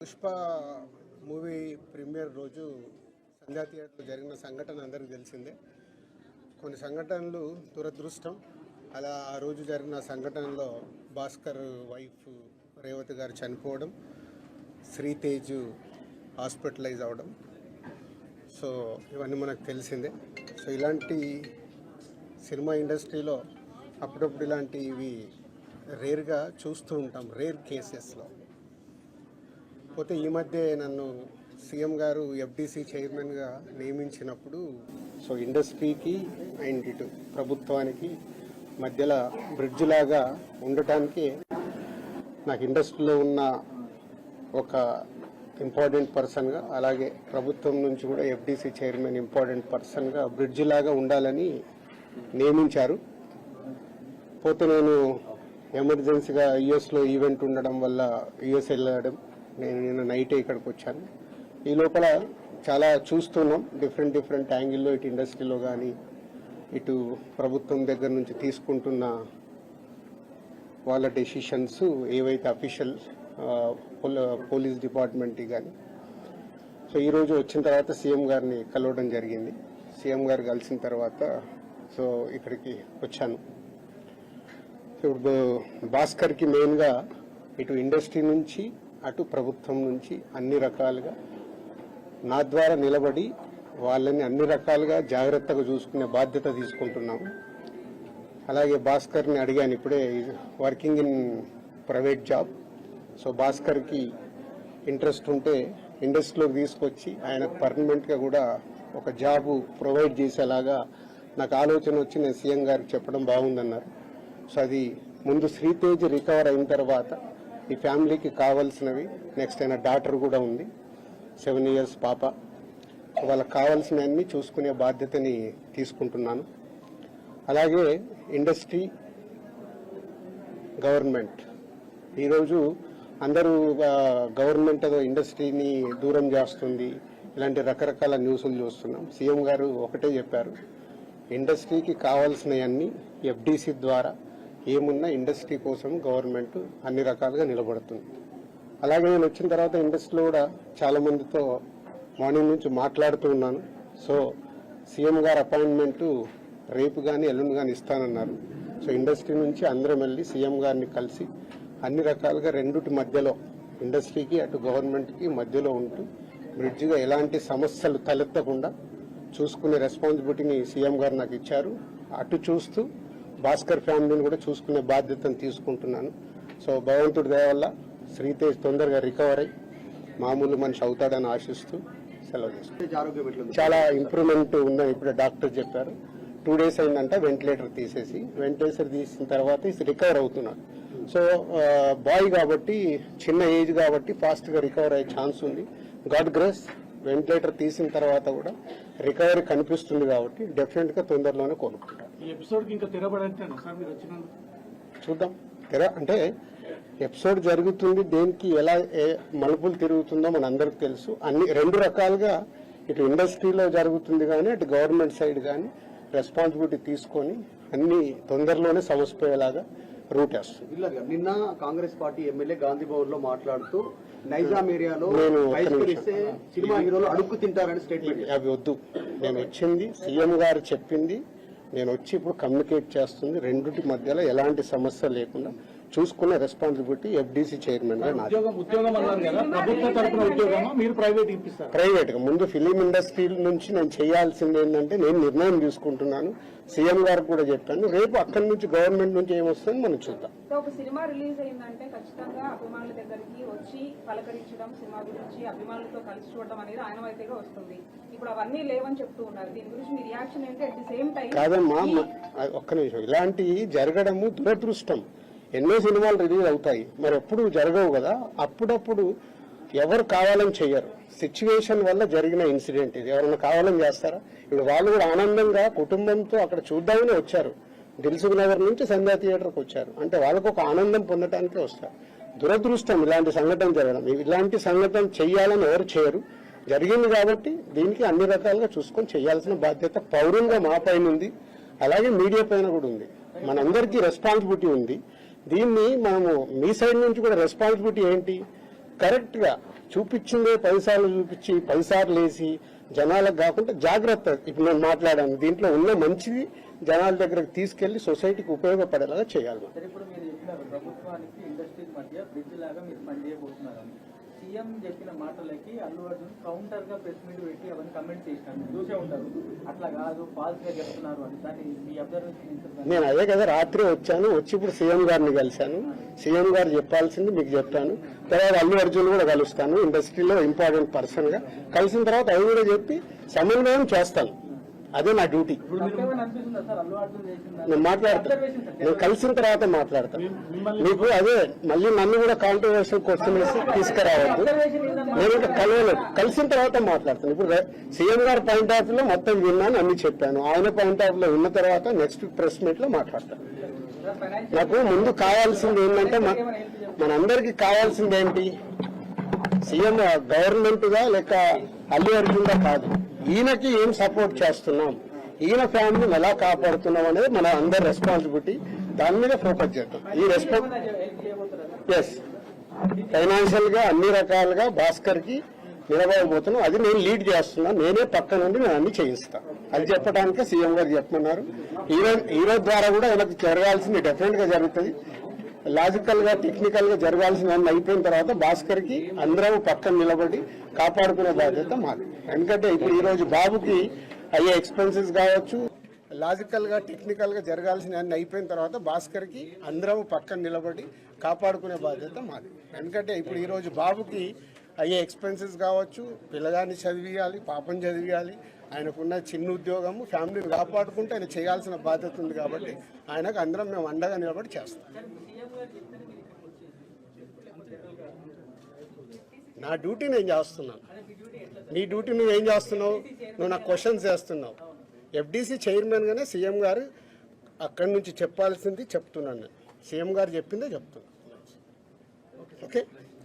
Pushpa movie premier రోజు సంధ్యా థియేటర్లో జరిగిన సంఘటన అందరికీ తెలిసిందే. కొన్ని సంఘటనలు దురదృష్టం. అలా ఆ రోజు జరిగిన సంఘటనలో భాస్కర్ వైఫ్ రేవతి గారు చనిపోవడం, శ్రీతేజ్ హాస్పిటలైజ్ అవ్వడం, సో ఇవన్నీ మనకు తెలిసిందే. సో ఇలాంటి సినిమా ఇండస్ట్రీలో అప్పుడప్పుడు ఇలాంటివి రేర్గా చూస్తూ ఉంటాం, రేర్ కేసెస్లో. పోతే ఈ మధ్య నన్ను సీఎం గారు ఎఫ్డీసీ చైర్మన్గా నియమించినప్పుడు సో ఇండస్ట్రీకి అండ్ ఇటు ప్రభుత్వానికి మధ్యలో బ్రిడ్జ్ లాగా ఉండటానికి నాకు ఇండస్ట్రీలో ఉన్న ఒక ఇంపార్టెంట్ పర్సన్గా, అలాగే ప్రభుత్వం నుంచి కూడా ఎఫ్డీసీ చైర్మన్ ఇంపార్టెంట్ పర్సన్గా బ్రిడ్జ్ లాగా ఉండాలని నియమించారు. పోతే నేను ఎమర్జెన్సీగా యుఎస్లో ఈవెంట్ ఉండడం వల్ల యుఎస్ వెళ్ళడం, నేను నిన్న నైటే ఇక్కడికి వచ్చాను. ఈ లోపల చాలా చూస్తున్నాం, డిఫరెంట్ యాంగిల్లో ఇటు ఇండస్ట్రీలో కానీ ఇటు ప్రభుత్వం దగ్గర నుంచి తీసుకుంటున్న వాళ్ళ డెసిషన్స్ ఏవైతే అఫీషియల్ పోలీస్ డిపార్ట్మెంట్ కానీ. సో ఈరోజు వచ్చిన తర్వాత సీఎం గారిని కలవడం జరిగింది. సీఎం గారు కలిసిన తర్వాత సో ఇక్కడికి వచ్చాను. ఇప్పుడు భాస్కర్కి మెయిన్గా ఇటు ఇండస్ట్రీ నుంచి అటు ప్రభుత్వం నుంచి అన్ని రకాలుగా నా ద్వారా నిలబడి వాళ్ళని అన్ని రకాలుగా జాగ్రత్తగా చూసుకునే బాధ్యత తీసుకుంటున్నాము. అలాగే భాస్కర్ని అడిగాను, ఇప్పుడే working in private job. So భాస్కర్కి ఇంట్రెస్ట్ ఉంటే ఇండస్ట్రీలోకి తీసుకొచ్చి ఆయనకు పర్మనెంట్గా కూడా ఒక జాబ్ ప్రొవైడ్ చేసేలాగా నాకు ఆలోచన వచ్చి నేను సీఎం గారికి చెప్పడం బాగుందన్నారు. సో అది ముందు శ్రీతేజ్ రికవర్ అయిన తర్వాత ఈ ఫ్యామిలీకి కావాల్సినవి, నెక్స్ట్ అయిన డాటర్ కూడా ఉంది, 7 years పాప, వాళ్ళకి కావాల్సినవన్నీ చూసుకునే బాధ్యతని తీసుకుంటున్నాను. అలాగే ఇండస్ట్రీ, గవర్నమెంట్, ఈరోజు అందరూ గవర్నమెంట్ ఏదో ఇండస్ట్రీని దూరం చేస్తుంది, ఇలాంటి రకరకాల న్యూస్లు చూస్తున్నాం. సీఎం గారు ఒకటే చెప్పారు, ఇండస్ట్రీకి కావాల్సినవన్నీ ఎఫ్డీసీ ద్వారా ఏమున్నా ఇండస్ట్రీ కోసం గవర్నమెంట్ అన్ని రకాలుగా నిలబడుతుంది. అలాగే నేను వచ్చిన తర్వాత ఇండస్ట్రీలో కూడా చాలా మందితో మార్నింగ్ నుంచి మాట్లాడుతూ ఉన్నాను. సో సీఎం గారు అపాయింట్మెంట్ రేపు కానీ ఎల్లుండి కానీ ఇస్తానన్నారు. సో ఇండస్ట్రీ నుంచి అందరం వెళ్ళి సీఎం గారిని కలిసి అన్ని రకాలుగా రెండుటి మధ్యలో, ఇండస్ట్రీకి అటు గవర్నమెంట్కి మధ్యలో ఉంటూ బ్రిడ్జిగా ఎలాంటి సమస్యలు తలెత్తకుండా చూసుకునే రెస్పాన్సిబిలిటీని సీఎం గారు నాకు ఇచ్చారు. అటు చూస్తూ భాస్కర్ ఫ్యామిలీని కూడా చూసుకునే బాధ్యతను తీసుకుంటున్నాను. సో భగవంతుడి దయ వల్ల శ్రీతేజ్ తొందరగా రికవర్ అయ్యి మామూలు మనిషి అవుతాడని ఆశిస్తూ సెలవు చేసుకుంటాను. చాలా ఇంప్రూవ్మెంట్ ఉందని ఇప్పుడే డాక్టర్ చెప్పారు. 2 days అయిందంట వెంటిలేటర్ తీసేసి. వెంటిలేటర్ తీసిన తర్వాత రికవర్ అవుతున్నాడు. సో బాయ్ కాబట్టి, చిన్న ఏజ్ కాబట్టి ఫాస్ట్గా రికవర్ అయ్యే ఛాన్స్ ఉంది. గాడ్ గ్రేస్, వెంటిలేటర్ తీసిన తర్వాత కూడా రికవరీ కనిపిస్తుంది కాబట్టి డెఫినెట్గా తొందరలోనే కోలుకుంటారు. ఈ ఎపిసోడ్ ఇంకా తెరబడంటాను సార్ మీరు వచ్చినందుకు చూద్దాం. అంటే ఎపిసోడ్ జరుగుతుంది, దేనికి ఎలా మలుపులు తిరుగుతుందో మన అందరికి తెలుసు. అన్ని రెండు రకాలుగా ఇటు ఇండస్ట్రీలో జరుగుతుంది కానీ అటు గవర్నమెంట్ సైడ్ కానీ రెస్పాన్సిబిలిటీ తీసుకొని అన్ని తొందరలోనే సమసిపోయేలాగా రూట్ వేస్తుంది. నిన్న కాంగ్రెస్ పార్టీ ఎమ్మెల్యే గాంధీ భవన్ లో మాట్లాడుతూ నైజాం ఏరియాలో సినిమా హీరోలు అడుక్కు తింటారని స్టేట్మెంట్. అవి వద్దు, నేను వచ్చింది సీఎం గారు చెప్పింది, నేను వచ్చి ఇప్పుడు కమ్యూనికేట్ చేస్తుంది. రెండుటి మధ్యలో ఎలాంటి సమస్య లేకుండా చూసుకునే రెస్పాన్సిబిలిటీ ఎఫ్డీసీ చైర్మన్ గా నాది. ప్రైవేట్ గా ముందు ఫిలిం ఇండస్ట్రీ నుంచి నేను చేయాల్సింది ఏంటంటే, నేను నిర్ణయం తీసుకుంటున్నాను, సీఎం గారికి కూడా చెప్పాను. రేపు అక్కడి నుంచి గవర్నమెంట్ నుంచి ఏమొస్తుందో మనం చూద్దాం. ఒక సినిమా రిలీజ్ అయిందంటే ఖచ్చితంగా అభిమానుల దగ్గరికి వచ్చి పలకరించడం, సినిమా గురించి అభిమానులతో కలిసి చూడడం అనేది ఆనవాయితీగా వస్తుంది. ఇప్పుడు అవన్నీ లేవని చెప్తూ ఉన్నారు. దీని గురించి మీ రియాక్షన్ ఏంటి? అట్ ది సేమ్ టైం కాదమ్మా, ఒక్క నిమిషం, ఇలాంటివి జరగడము దురదృష్టం. ఎన్నో సినిమాలు రిలీజ్ అవుతాయి, మరి ఎప్పుడు జరగవు కదా. అప్పుడప్పుడు ఎవరు కావాలని చెయ్యరు, సిచ్యువేషన్ వల్ల జరిగిన ఇన్సిడెంట్ ఇది. ఎవరైనా కావాలని చేస్తారా? ఇప్పుడు వాళ్ళు కూడా ఆనందంగా కుటుంబంతో అక్కడ చూద్దామని వచ్చారు. దిల్సుఖ్ నగర్ నుంచి సంధ్యా థియేటర్కి వచ్చారు అంటే వాళ్ళకు ఒక ఆనందం పొందటానికే వస్తారు. దురదృష్టం ఇలాంటి సంఘటన జరగడం. ఇలాంటి సంఘటన చెయ్యాలని ఎవరు చేయరు, జరిగింది కాబట్టి దీనికి అన్ని రకాలుగా చూసుకొని చేయాల్సిన బాధ్యత పౌరులుగా మా పైన ఉంది, అలాగే మీడియా పైన కూడా ఉంది. మనందరికీ రెస్పాన్సిబిలిటీ ఉంది. దీన్ని మనము మీ సైడ్ నుంచి కూడా రెస్పాన్సిబిలిటీ ఏంటి, కరెక్ట్గా చూపించిందే పైసాలు చూపించి పైసార్లు వేసి జనాలకు కాకుండా జాగ్రత్త. ఇప్పుడు నేను మాట్లాడాను, దీంట్లో ఉన్న మంచిది జనాల దగ్గరకు తీసుకెళ్లి సొసైటీకి ఉపయోగపడేలాగా చేయాలి. సరే, ఇప్పుడు మీరు చెప్పినారు ప్రభుత్వానికి ఇండస్ట్రీ మధ్య బ్రిడ్జ్ లాగా మీరు పనిచేయబోతున్నారని. సీఎం చెప్పిన మాటలకి అల్లు అర్జున్ కౌంటర్ గా ప్రెస్ మీట్ పెట్టి అవన్నీ కమెంట్ చేసినారు, మీరు చూసే ఉంటారు. అట్లా కాదు, ఫాల్స్ గా చెప్తున్నారు అని. దాన్ని మీ అబ్జర్వేషన్. నేను అదే కదా రాత్రి వచ్చాను, వచ్చి ఇప్పుడు సీఎం గారిని కలిశాను. సీఎం గారు చెప్పాల్సింది మీకు చెప్పాను. తర్వాత అల్లు అర్జున్ కూడా కలుస్తాను, ఇండస్ట్రీలో ఇంపార్టెంట్ పర్సన్ గా. కలిసిన తర్వాత అవి కూడా చెప్పి సమన్వయం చేస్తాను. అదే నా డ్యూటీ. అనిపిస్తుందా సార్ అల్లు అర్జున్ చేసిన నేను మాట్లాడతాను, నేను కలిసిన తర్వాత మాట్లాడతాను. మీకు అదే మళ్ళీ నన్ను కూడా కాంట్రవర్షియల్ క్వశ్చన్ వేసి తీసుకురావద్దు. నేను ఇంకా కలవలేదు, కలిసిన తర్వాత మాట్లాడతాను. ఇప్పుడు సీఎం గారి పాయింట్ ఆఫ్ లో మొత్తం విన్నాను, అన్ని చెప్పాను. ఆయన పాయింట్ ఆఫ్ లో విన్న తర్వాత నెక్స్ట్ ప్రెస్ మీట్ లో మాట్లాడతాను. నాకు ముందు కావాల్సింది ఏంటంటే మనందరికి కావాల్సింది ఏంటి, సీఎం గవర్నమెంట్ గా లేక అల్లు అర్జున్ గా కాదు, ఈయనకి ఏం సపోర్ట్ చేస్తున్నాం, ఈయన ఫ్యామిలీని ఎలా కాపాడుతున్నాం అనేది మన అందరి రెస్పాన్సిబిలిటీ. దాని మీద ఫోకస్ చేద్దాం. ఈ ఎస్ ఫైనాన్షియల్ గా అన్ని రకాలుగా భాస్కర్ కి నిలబడబోతున్నాం. అది నేను లీడ్ చేస్తున్నాను. నేనే పక్క నుండి నేను అన్ని చేయిస్తాను. అది చెప్పడానికే సీఎం గారు చెప్పమన్నారు. హీరో ద్వారా కూడా మనకు జరగాల్సింది డెఫినెట్ గా జరుగుతుంది. లాజికల్ గా టెక్నికల్ గా జరగాల్సిన అయిపోయిన తర్వాత భాస్కర్ కి అందరం పక్కన నిలబడి కాపాడుకునే బాధ్యత మాది. ఎందుకంటే ఇప్పుడు ఈ రోజు బాబుకి అయ్యే ఎక్స్పెన్సెస్ కావచ్చు, లాజికల్ గా టెక్నికల్ గా జరగాల్సిన అన్ని అయిపోయిన తర్వాత భాస్కర్ కి అందరం పక్కన నిలబడి కాపాడుకునే బాధ్యత మాది. ఎందుకంటే ఇప్పుడు ఈ రోజు బాబుకి అయ్యే ఎక్స్పెన్సెస్ కావచ్చు, పిల్లగాన్ని చదివియాలి, పాపం చదివియాలి, ఆయనకున్న చిన్న ఉద్యోగము, ఫ్యామిలీని కాపాడుకుంటూ ఆయన చేయాల్సిన బాధ్యత ఉంది. కాబట్టి ఆయనకు అందరం మేము అండగా నిలబడి చేస్తాం. నా డ్యూటీ నేను చేస్తున్నాను. నీ డ్యూటీ నువ్వేం చేస్తున్నావు? నువ్వు నాకు క్వశ్చన్స్ చేస్తున్నావు. ఎఫ్డీసీ చైర్మన్ గానే సీఎం గారు అక్కడి నుంచి చెప్పాల్సింది చెప్తున్నాను. సీఎం గారు చెప్పిందే చెప్తున్నాను. ఓకే.